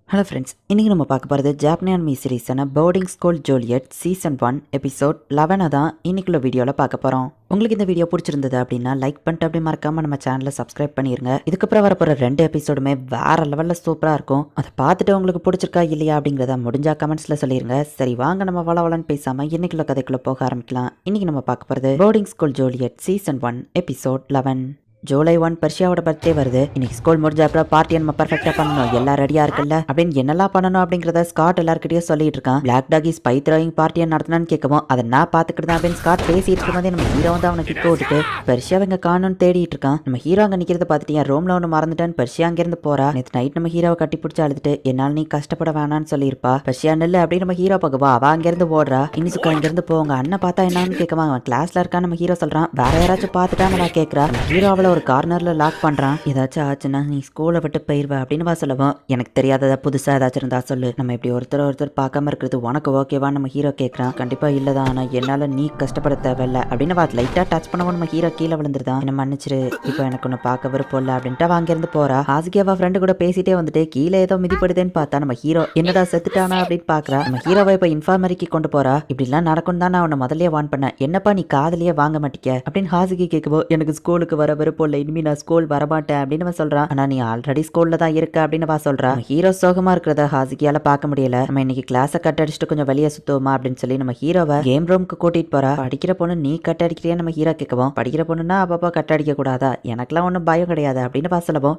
Hello friends, இன்றைக்கி நம்ம பார்க்க போகிறது ஜாப்பனி அனிமி சீரீஸான boarding school Juliet season 1 episode 11 தான் இன்னைக்குள்ள வீடியோவில் பார்க்க போகிறோம். உங்களுக்கு இந்த வீடியோ பிடிச்சிருந்தது அப்படின்னா லைக் பண்ணிட்டு அப்படி மறக்காமல் நம்ம சேனலை சப்ஸ்கிரைப் பண்ணிடுங்க. இதுக்கப்புறம் வரப்போகிற 2 எபிசோடுமே வேறு லெவலில் சூப்பராக இருக்கும். அதை பார்த்துட்டு உங்களுக்கு பிடிச்சிருக்கா இல்லையா அப்படிங்கிறத முடிஞ்சா கமெண்ட்ஸில் சொல்லிடுங்க. சரி, வாங்க நம்ம வளவலன்னு பேசாமல் இன்னைக்குள்ள கதைக்குள்ளே போக ஆரம்பிக்கலாம். இன்றைக்கி நம்ம பார்க்க போகிறது boarding school Juliet season 1 episode 11. ஜூலை 1 பர்ஷியாவோட பர்த்டே வருது. இன்னைக்கு ஸ்கூல் முடிஞ்ச அப்புறம் பார்ட்டியை நம்ம பர்ஃபெக்டா பண்ணணும், எல்லாம் ரெடியா இருக்குல்ல அப்படின்னு என்னெல்லாம் பண்ணணும் அப்படிங்கறத ஸ்காட் எல்லார்கிட்டயும் சொல்லிட்டு இருக்கான். பிளாக் டாகி ஸ்பை த்ரோயிங் பார்ட்டியை நடத்தினான்னு கேட்கவும் அதை நான் பாத்துக்கிட்டு அப்படின்னு ஸ்காட் பேசிட்டு இருக்கும்போதே நம்ம ஹீரோ வந்து அவனை கிட்ட விட்டுட்டு பர்ஷியா இங்க காணும்னு தேடிட்டு இருக்கான். நம்ம ஹீரோ அங்க நிக்கிறத பார்த்துட்டு என் ரூம்ல ஒன்று மறந்துட்டேன்னு பர்ஷியா அங்கிருந்து போறா. நேற்று நைட் நம்ம ஹீரோவை கட்டி பிடிச்சி அழுதுட்டு என்னால் நீ கஷ்டப்பட வேணான்னு சொல்லியிருப்பா. பர்ஷியா நெல்லு அப்படின்னு நம்ம ஹீரோ பார்க்கவா அவ அங்கிருந்து ஓடுறா. இனிசுக்கா இங்கிருந்து போங்க அண்ணன் பார்த்தா என்னன்னு கேட்கவா அவன் கிளாஸ்ல இருக்கான்னு நம்ம ஹீரோ சொல்றான். வேற யாராச்சும் பார்த்துட்டான்னு நான் கேட்கறா. ஹீரோ அவளை ஒரு கார்னர்ல லாக் பண்றான். ஏதாச்சும் ஆச்சுன்னா நீ ஸ்கூலை விட்டு போயிருவ அப்படின்னு சொல்லவும் எனக்கு தெரியாததா புதுசா ஏதாச்சும் இருந்தா சொல்லு, நம்ம இப்படி ஒருத்தர் பார்க்காம இருக்கிறது உனக்கு ஓகேவா நம்ம ஹீரோ கேட்கறான். கண்டிப்பா இல்லதான், ஆனா என்னால நீ கஷ்டப்பட தேவையில்ல அப்படின்னு லைட்டா டச் பண்ணவும் நம்ம ஹீரோ கீழே விழுந்துருதான். என்ன மன்னிச்சிரு, இப்போ எனக்கு ஒன்னு பார்க்க விருப்பம் இல்ல அப்படின்ட்டு அவ அங்கிருந்து போறா. ஹாசிகியாவா ஃப்ரெண்டு கூட பேசிட்டே வந்துட்டு கீழே ஏதோ மிதிப்படுதுன்னு பார்த்தா நம்ம ஹீரோ என்னடா செத்துட்டானா அப்படின்னு பாக்குறா. நம்ம ஹீரோவை இப்ப இன்ஃபார்மரிக்கு கொண்டு போறா. இப்படி எல்லாம் நடக்கும் தான் நான் அவனை முதல்லயே வான் பண்ணேன். என்னப்பா நீ காதலியே வாங்க மாட்டிக்க அப்படின்னு ஹாசிகி கேட்கவோ எனக்கு ஸ்கூலுக்கு வர விருப்பம் இல்லை, இனிமே நான் ஸ்கூல் வரமாட்டேன் அப்படின்னு சொல்றான். ஆனா நீ ஆல்ரெடி ஸ்கூல்ல தான் இருக்க அப்படின்னு சொல்றா. ஹீரோ சோகமா இருக்கிறத ஹாசிகியால பார்க்க முடியல. நம்ம இன்னைக்கு கிளாஸை கட் அடிச்சுட்டு கொஞ்சம் வெளியே சுத்துவோமா அப்படின்னு சொல்லி நம்ம ஹீரோவை கேம் ரூமுக்கு கூட்டிட்டு போறா. படிக்கிற பொண்ணு நீ கட் அடிக்கிறியா நம்ம ஹீரோ கேட்கவும், படிக்கிற பொண்ணுன்னா அப்பப்பா கட் அடிக்க கூடாதா, எனக்கெல்லாம் ஒன்றும் பயம் கிடையாது அப்படின்னு சொல்லவும்,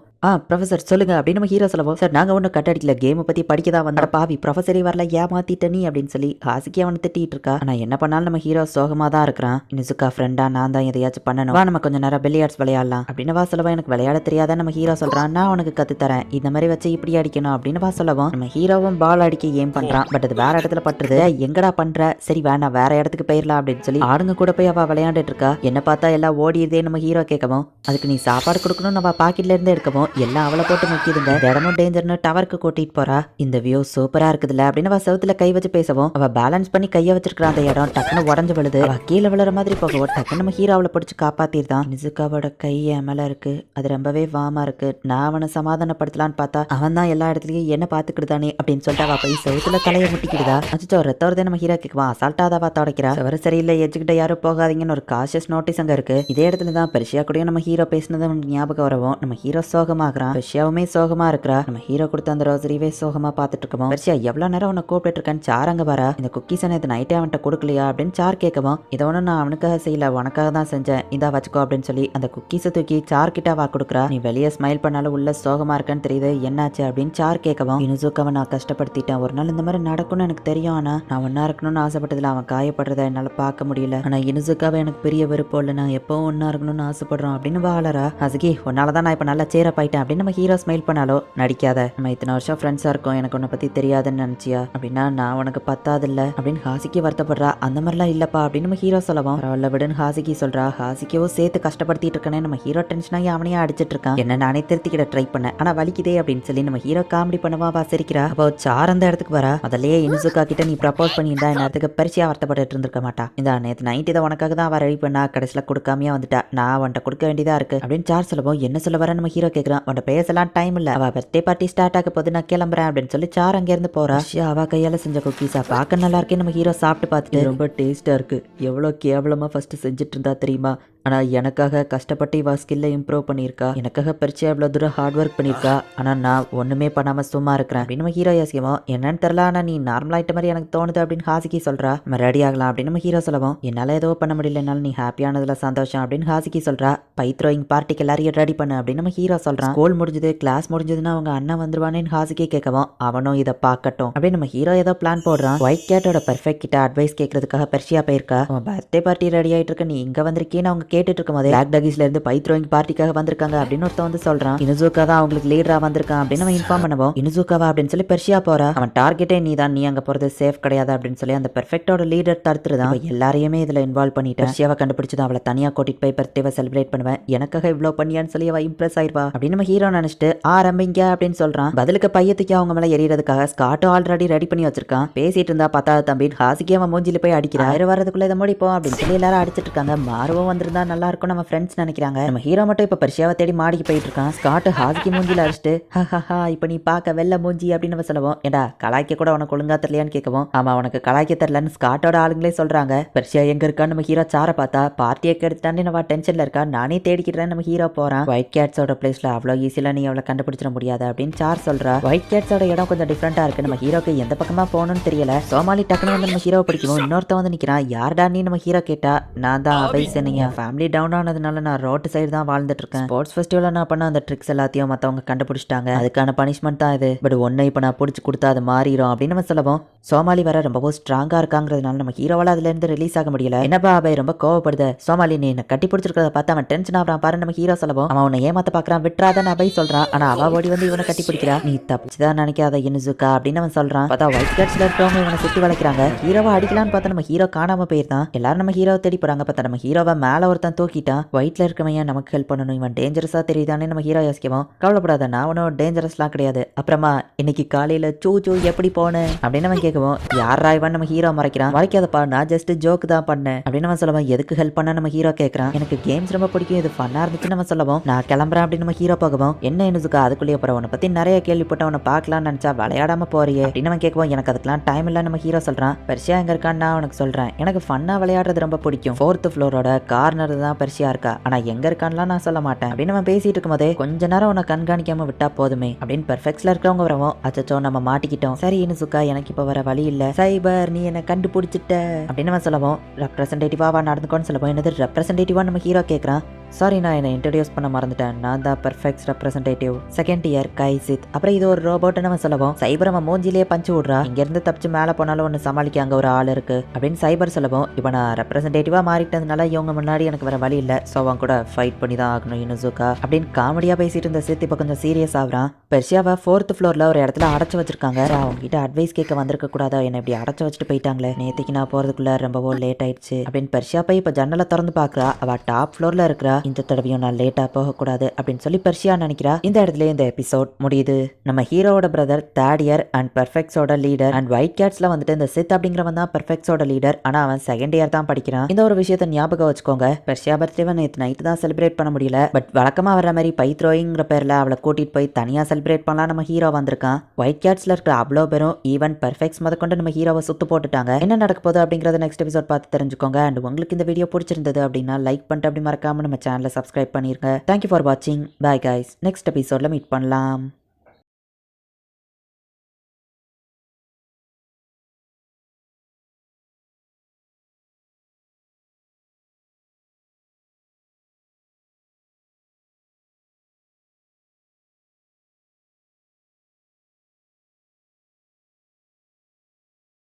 ப்ரொஃபசர் சொல்லுங்க அப்படின்னு நம்ம ஹீரோ சொல்லவும், சார் நாங்க ஒன்றும் கட் அடிக்கல, கேம் பத்தி படிக்கதான் வந்த பாவி ப்ரொஃபஸரே வரல ஏமாத்திட்ட நீ அப்படின்னு சொல்லி ஹாசிகி அவனை திட்டிட்டு இருக்கா. ஆனா என்ன பண்ணாலும் நம்ம ஹீரோ சோகமா தான் இருக்கிறான். இனிசுக்கா ஃப்ரெண்டா நான் தான் எதையாச்சும் பண்ணணும், நம்ம கொஞ்சம் நேரம் பில்லியார்ட்ஸ் விளையாடலாம் அப்படின்னு சொல்லவும் எனக்கு விளையாட தெரியாத நம்ம ஹீரோ சொல்றான். நான் உனக்கு கத்து தரேன், இந்த மாதிரி வச்சு இப்படி அடிக்கணும் அப்படின்னு சொல்லவும் நம்ம ஹீரோவும் பால் அடிக்க ஏம் பண்றான். பட் அது வேற இடத்துல பட்டுறது. எங்கடா பண்ற, சரி வேணாம் வேற இடத்துக்கு போயிடலாம் அப்படின்னு சொல்லி ஆடுங்க கூட போய் அவ விளையாண்டுட்டு இருக்கா. என்ன பார்த்தா எல்லாம் ஓடிடுதே நம்ம ஹீரோ கேட்கவும், அதுக்கு நீ சாப்பாடு கொடுக்கணும் நம்ம பாக்கெட்ல இருந்து எடுக்கவும் எல்லாம் அவளை போட்டு முக்கியதுங்க. இடமும் டேஞ்சர்னு டவருக்கு கூட்டிட்டு போறா. இந்த வியூ சூப்பரா இருக்குதுல்ல அப்படின்னு அவ செவுத்துல கை வச்சு பேசவும் அவ பேலன்ஸ் பண்ணி கைய வச்சிருக்கிற அந்த இடம் டக்குன்னு உடஞ்சு விழுது. அவ கீழே விழுற மாதிரி போகவும் டக்குன்னு நம்ம ஹீரோ அவளை பிடிச்சு காப்பாத்திருந்தான். நிசுக்காவோட கை என் மேல இருக்கு, அது ரொம்பவே வாமா இருக்கு, நான் அவனை சமாதானப்படுத்தலான்னு பார்த்தா அவன் தான் எல்லா இடத்துலயும் என்ன பாத்துக்கிட்டுதானே அப்படின்னு சொல்லிட்டு அவ போய் செவுத்துல தலையை முட்டிக்கிடுதா. அச்சோ ரத்த வருதே நம்ம ஹீரோ கேட்குவா. அசால்ட்டா அவ தொடக்கிறா. வர சரியில்லை, எஜுக்கிட்ட யாரும் போகாதீங்கன்னு ஒரு காஷியஸ் நோட்டீஸ் அங்க இருக்கு. இதே இடத்துல தான் பெர்ஷியா கூடயும் நம்ம ஹீரோ பேசினது ஞாபகம் வரவும் நம்ம ஹீரோ சோகமாகறான். பெர்ஷியாவுமே சோகமா இருக்கிறா. நம்ம ஹீரோ கொடுத்த அந்த ரோசரிவே சோகமா பாத்துட்டு இருக்கோம். பெர்ஷியா எவ்வளவு நேரம் உன்னை கூப்பிட்டு இருக்கேன்னு சார் அங்க வரா. இந்த குக்கீஸ் இது நைட்டே அவன்கிட்ட கொடுக்கலையா அப்படின்னு சார் கேட்கவும், இதை ஒன்னும் நான் அவனுக்காக செய்யல, உனக்காக தான் செஞ்சேன், இதா வச்சுக்கோ அப்படின்னு சொல்லி அந்த குக்கீஸை தூக்கி சார் கிட்ட வா கொடுக்குறா. நீ வெளியே ஸ்மைல் பண்ணாலும் உள்ள சோகமா இருக்கன்னு தெரியுது, என்னாச்சு அப்படின்னு சார் கேட்கவும், இனுசுக்காவை நான் கஷ்டப்படுத்திட்டேன், ஒரு நாள் இந்த மாதிரி நடக்கும்னு எனக்கு தெரியும், ஆனா நான் ஒன்னா இருக்கணும்னு ஆசைப்பட்டதுல அவன் காயப்படுறத என்னால பார்க்க முடியல, ஆனா இனுசுக்காவை எனக்கு பெரிய விருப்பம் இல்லை, நான் எப்பவும் ஒன்னா இருக்கணும்னு ஆசைப்படுறோம் அப்படின்னு வாழறா. ஹஸ்கி உன்னாலதான் நான் இப்ப நல்லா சேரப் ஆயிட்டேன் அப்படின்னு நம்ம ஹீரோ ஸ்மைல் பண்ணாலோ, நடிக்காத, நம்ம இத்தனை வருஷம் ஃப்ரெண்ட்ஸா இருக்கோம், எனக்கு உன்னை பத்தி தெரியாதுன்னு நினைச்சியா அப்படின்னா நான் உனக்கு பத்தாது இல்ல அப்படின்னு ஹாசிக்கி வருத்தப்படுறா. அந்த மாதிரிலாம் இல்லப்பா அப்படின்னு நம்ம ஹீரோ சொல்லவும் பரவாயில்ல விடுன்னு ஹாசிக்கி சொல்றா. ஹாசிக்கியோ சேர்த்து கஷ்டப்படுத்திட்டு இருக்கனே நம்ம ஹீரோ டென்ஷன் ஆகி அவனையே அடிச்சிட்டு இருக்கான். என்ன நானே திருத்திக்கிட்ட ட்ரை பண்ண, ஆனா வலிக்குதே அப்படின்னு சொல்லி நம்ம ஹீரோ காமெடி பண்ணவா வாசிக்கிறா. அப்போ சார் அந்த இடத்துக்கு வரா. அதிலேயே இனுசுக்கா கிட்ட நீ ப்ரப்போஸ் பண்ணியிருந்தா இந்த இடத்துக்கு பரிசியா வருத்தப்பட்டு இருந்திருக்க மாட்டா. இந்த நேற்று நைட் இதை உனக்காக தான் அவ ரெடி பண்ணா, கடைசியில கொடுக்காமையா வந்துட்டா, நான் அவன்கிட்ட கொடுக்க வேண்டியதா இருக்கு அப்படின்னு சார் சொல்லவும் என்ன சொல்ல வர நம்ம ஹீரோ கேட்கறான். அவன்கிட்ட பேசலாம் டைம் இல்ல, அவ பர்த்டே பார்ட்டி ஸ்டார்ட் ஆக போது நான் கிளம்புறேன் அப்படின்னு சொல்லி சார் அங்க இருந்து போறா. அவ கையால செஞ்ச குக்கீஸா பார்க்க நல்லா இருக்கே நம்ம ஹீரோ சாப்பிட்டு பார்த்துட்டு ரொம்ப டேஸ்டா இருக்கு, எவ்வளவு கேவலமா ஃபர்ஸ்ட் செஞ்சுட்டு இருந்தா தெரியுமா, ஆனா எனக்காக கஷ்டப்பட்டு இவ ஸ்கில்ல இம்ப்ரூவ் பண்ணியிருக்கா, எனக்காக பரிச்சை எவ்வளவு தூரம் ஹார்ட் ஒர்க் பண்ணியிருக்கா, ஆனா நான் ஒண்ணுமே பண்ணாம சும்மா இருக்கிறேன் அப்படின்னு நம்ம ஹீரோ யோசிக்கவும் என்னன்னு தெரியல, ஆனா நீ நார்மல் ஆயிட்ட மாதிரி எனக்கு தோணுது அப்படின்னு ஹாசிகி சொல்றா. நம்ம ரெடி ஆகலாம் அப்படின்னு நம்ம ஹீரோ சொல்லவும் என்னால ஏதோ பண்ண முடியல, என்னால நீ ஹாப்பியானதுல சந்தோஷம் அப்படின்னு ஹாசிகி சொல்றா. பை த்ரோயிங் பார்ட்டிக்கு எல்லாரையும் ரெடி பண்ணு அப்படின்னு நம்ம ஹீரோ சொல்றான். ஸ்கூல் முடிஞ்சது கிளாஸ் முடிஞ்சதுன்னா அவங்க அண்ணன் வந்துருவானேன்னு ஹாசிகி கேட்கவும் அவனும் இதை பார்க்கட்டும் அப்படின்னு நம்ம ஹீரோ ஏதோ பிளான் போடுறான். ஒயிட் கேட்டோட பெர்ஃபெக்ட் கிட்ட அட்வைஸ் கேட்கறதுக்காக பெர்ஷியா போயிருக்கா. அவன் பர்த்டே பார்ட்டி ரெடி ஆயிட்டு இருக்க, நீ இங்க வந்திருக்கேன்னு அவங்க கேட்டுட்டு இருக்கும் போதே பிளாக் டகிஸ்ல இருந்து பை த்ரோயிங் பார்ட்டிக்காக வந்திருக்காங்க அப்படின்னு ஒருத்தன் வந்து சொல்றான். இனுசுக்கா தான் அவங்களுக்கு லீடரா வந்திருக்கான் அப்படின்னு அவன் இன்ஃபார்ம் பண்ணுவோம். இனுசுக்காவா அப்படின்னு சொல்லி பெர்ஷியா போறா. அவன் டார்கெட்டே நீ தான், நீ அங்க போறது சேஃப் கிடையாது அப்படின்னு சொல்லி அந்த பெர்ஃபெக்டோட லீடர் தடுத்துருதான். எல்லாரையுமே இதுல இன்வால்வ் பண்ணிட்டு பெர்ஷியாவை கண்டுபிடிச்சது அவளை தனியா கூட்டிட்டு போய் பர்த்டேவை செலிப்ரேட் பண்ணுவேன், எனக்காக இவ்வளவு பண்ணியான்னு சொல்லி அவ இம்ப்ரெஸ் ஆயிருவா அப்படின்னு நம்ம ஹீரோ நினைச்சிட்டு ஆரம்பிங்க அப்படின்னு சொல்றான். பதிலுக்கு பையத்துக்கு அவங்க மேல எரியறதுக்காக ஸ்காட்டோ ஆல்ரெடி ரெடி பண்ணி வச்சிருக்கான். பேசிட்டு இருந்தா பத்தாவது தம்பி ஹாசிக்கி அவன் மூஞ்சில போய் அடிக்கிறா. வரதுக்குள்ள இதை முடிப்போம் அப்படின்னு சொல்லி எல்லாரும் அடிச்சிட்டு இருக்காங்க. மாறுவும் வந்திருந்தா நல்லா இருக்கும் நம்ம ஃப்ரெண்ட்ஸ் நினைக்கிறாங்க. நம்ம ஹீரோ மட்டும் இப்ப பர்ஷியாவை தேடி மாடிக்கு போயிட்டு இருக்கான். ஸ்காட் ஹாஸ்கி மூஞ்சில அடிச்சுட்டு ஹஹா இப்ப நீ பார்க்க வெள்ள மூஞ்சி அப்படின்னு நம்ம சொல்லுவோம். ஏடா கலாய்க்க கூட உனக்கு ஒழுங்கா தெரியலையான்னு கேட்கவும், ஆமா உனக்கு கலாய்க்க தெரியலன்னு ஸ்காட்டோட ஆளுங்களே சொல்றாங்க. பர்ஷியா எங்க இருக்கான்னு நம்ம ஹீரோ சாரை பார்த்தா பார்ட்டியை கெடுத்துட்டான்னு நம்ம டென்ஷன்ல இருக்கா. நானே தேடிக்கிறேன் நம்ம ஹீரோ போறான். ஒயிட் கேட்ஸோட பிளேஸ்ல அவ்வளோ ஈஸியில நீ அவளை கண்டுபிடிச்சிட முடியாது அப்படின்னு சார் சொல்றா. ஒயிட் கேட்ஸோட இடம் கொஞ்சம் டிஃப்ரெண்டா இருக்கு. நம்ம ஹீரோக்கு எந்த பக்கமா போகணும்னு தெரியல. சோமாலி டக்குனு வந்து நம்ம ஹீரோவை பிடிக்கும். இன்னொருத்த வந்து நிக்கிறான். யார்டா நீ நம்ம ஹீரோ கேட்டா, நான் தான் அபைசனியா. ஃபேமிலி டவுன் ஆனதுனால நான் ரோட்டு சைடு தான் வாழ்ந்துட்டு இருக்கேன். ஸ்போர்ட்ஸ் ஃபெஸ்டிவல்ல நான் பண்ண அந்த ட்ரிக்ஸ் எல்லாத்தையும் மத்தவங்க கண்டுபிடிச்சிட்டாங்க. அதுக்கான பனிஷ்மெண்ட் தான் இது. பட் ஒன்னை இப்ப நான் பிடிச்சி கொடுத்தா அது மாறிடும் அப்படின்னு நம்ம சொல்லவும், சோமாலி வர ரொம்பவும் ஸ்ட்ராங்கா இருக்காங்கிறதுனால நம்ம ஹீரோவால அதுல இருந்து ரிலீஸ் ஆக முடியல. என்னப்பா அபை ரொம்ப கோவப்படுது. சோமாலி நீ என்ன கட்டி பிடிச்சிருக்கிறத பார்த்து அவன் டென்ஷன் ஆகிறான் பாரு நம்ம ஹீரோ சொல்லவும், அவன் உன்னை ஏமாத்த பாக்குறான் விட்டுறாதான் அபை சொல்றான். ஆனா அவ ஓடி வந்து இவனை கட்டி பிடிக்கிறா. நீ தப்பிச்சுதான் நினைக்காத இனுசுக்கா அப்படின்னு அவன் சொல்றான். பார்த்தா ஒயிட் கேட்ஸ்ல இருக்கவங்க இவனை சுத்தி வளைக்கிறாங்க. ஹீரோவை அடிக்கலான்னு பார்த்தா நம்ம ஹீரோ காணாம போயிருந்தான். எல்லாரும் நம்ம ஹீரோவை தேடி போறாங்க. பார்த்தா நம்ம ஹீரோவை மேல ஒருத்தன் தூக்கிட்டான். ஒயிட்ல இருக்கவன் நமக்கு ஹெல்ப் பண்ணணும், இவன் டேஞ்சரஸா தெரியுதானே நம்ம ஹீரோ யோசிக்கவும், கவலைப்படாத நான் ஒன்னும் டேஞ்சரஸ்லாம் கிடையாது. அப்புறமா இன்னைக்கு காலையில சூ எப்படி போனேன் அப்படின்னு அவன் கேட்கவும், யாரா இவன் நம்ம ஹீரோ மறைக்கிறான். மறைக்காதப்பா நான் ஜஸ்ட் ஜோக்கு தான் பண்ணேன் அப்படின்னு அவன் சொல்லவும், எதுக்கு ஹெல்ப் பண்ண நம்ம ஹீரோ கேட்கறான். எனக்கு கேம்ஸ் ரொம்ப பிடிக்கும், இது ஃபன்னா இருந்துச்சுன்னு நம்ம சொல்லவும், நான் கிளம்புறேன் அப்படின்னு நம்ம ஹீரோ போகவும், என்ன இனுசுக்கா அதுக்குள்ளேயே போற, உன்னை பத்தி நிறைய கேள்விப்பட்ட உன்னை பார்க்கலாம்னு நினைச்சா விளையாடாம போறியே அப்படின்னு அவன் கேட்கவும், எனக்கு அதுக்கெல்லாம் டைம் இல்ல நம்ம ஹீரோ சொல்றான். பெர்ஷியா எங்க இருக்கான்னு நான் உனக்கு சொல்றேன். எனக்கு ஃபன்னா விளையாடுறது ரொம்ப பிடிக்கும். 4th ஃப்ளோரோட கார்னர் தான் பெர்ஷியா இருக்கா. ஆனா எங்க இருக்கான்லாம் நான் சொல்ல மாட்டேன் அப்படின்னு அவன் பேசிட்டு இருக்கும் போதே, கொஞ்ச நேரம் உன்னை கண்காணிக்காம விட்டா போதுமே அப்படின்னு பெர்ஃபெக்ட்ல இருக்கிறவங்க வரவும், அச்சோ நம்ம மாட்டிக்கிட்டோம். சரி இனுசுக்கா எனக்கு இப்ப வர வழி இல்ல. சைபர் நீ என்ன கண்டுபிடிச்சிட்ட அப்படின்னு அவன் சொல்லவும், ரெப்ரசன்டேட்டிவா நடந்துக்கோன்னு சொல்லவும், என்னது ரெப்ரசன்டேட்டிவா நம்ம ஹீரோ கேட்கறான். சாரி நான் என்னை இன்ட்ரடியூஸ் பண்ண மறந்துட்டேன். நான் தான் பெர்ஃபெக்ட் ரெப்ரசன்டேட்டிவ் செகண்ட் இயர் கைசித். அப்புறம் இது ஒரு ரோபோட் நம்ம சொல்லவும், சைபர் நம்ம மூஞ்சிலேயே பஞ்சு விடுறா. இங்க இருந்து தப்பிச்சு மேல போனாலும் ஒன்னு சமாளிக்க அங்க ஒரு ஆள் இருக்கு அப்படின்னு சைபர் சொல்லவும், இப்ப நான் ரெப்ரசன்டேட்டிவா மாறிட்டதுனால இவங்க முன்னாடி எனக்கு வர வழி இல்ல. சோ அவன் கூட ஃபைட் பண்ணி தான் ஆகணும் இனுசுகா அப்படின்னு காமெடியா பேசிட்டு இருந்த சித் இப்ப கொஞ்சம் சீரியஸ் ஆகுறான். பெர்ஷியாவை 4th ஃப்ளோர்ல ஒரு இடத்துல அடைச்சு வச்சிருக்காங்க. அவங்க கிட்ட அட்வைஸ் கேட்க வந்திருக்க கூடாதா, என்ன இப்படி அடைச்சு வச்சுட்டு போயிட்டாங்களே, நேத்துக்கு நான் போறதுக்குள்ள ரொம்பவோ லேட் ஆயிடுச்சு அப்படின்னு பெர்ஷியா போய் இப்ப ஜன்னலை திறந்து பாக்குறா. அவ டாப் ஃப்ளோர்ல இருக்கிறா. இந்த தடவையும் நான் லேட்டா போகக்கூடாது அப்படின்னு சொல்லி பெர்ஷியா நினைக்கிறா. இந்த இடத்துல இந்த எபிசோட் முடியுது. நம்ம ஹீரோவோட பிரதர் தேர்ட் இயர் அண்ட் பெர்ஃபெக்ட்ஸோட லீடர் அண்ட் ஒயிட் கேட்ஸ்ல வந்துட்டு இந்த சித் அப்படிங்கிறவன் தான் பெர்ஃபெக்ட்ஸோட லீடர். ஆனா அவன் செகண்ட் இயர் தான் படிக்கிறான். இந்த ஒரு விஷயத்தை ஞாபகம் வச்சுக்கோங்க. பெர்ஷியா பர்த்டேவை நேற்று நைட்டு தான் செலிப்ரேட் பண்ண முடியல. பட் வழக்கமா வர மாதிரி பை த்ரோயிங்கிற பேர்ல அவளை கூட்டிட்டு போய் தனியா செலிப்ரேட் பண்ணலாம் நம்ம ஹீரோ வந்திருக்கான். ஒயிட் கேட்ஸ்ல இருக்கிற அவ்வளோ பேரும் ஈவன் பெர்ஃபெக்ட்ஸ் முத கொண்டு நம்ம ஹீரோவை சுத்து போட்டுட்டாங்க. என்ன நடக்க போகுது அப்படிங்கறத நெக்ஸ்ட் எபிசோட் பார்த்து தெரிஞ்சுக்கோங்க. அண்ட் உங்களுக்கு இந்த வீடியோ பிடிச்சிருந்தது அப்படின்னா லைக் பண்ணிட்டு அப்படி மறக்காம நம்ம சேனலை சப்ஸ்கிரைப் பண்ணிருங்க. தேங்க்யூ ஃபார் வாட்சிங். Bye guys. நெக்ஸ்ட் எபிசோட்ல மீட் பண்ணலாம்.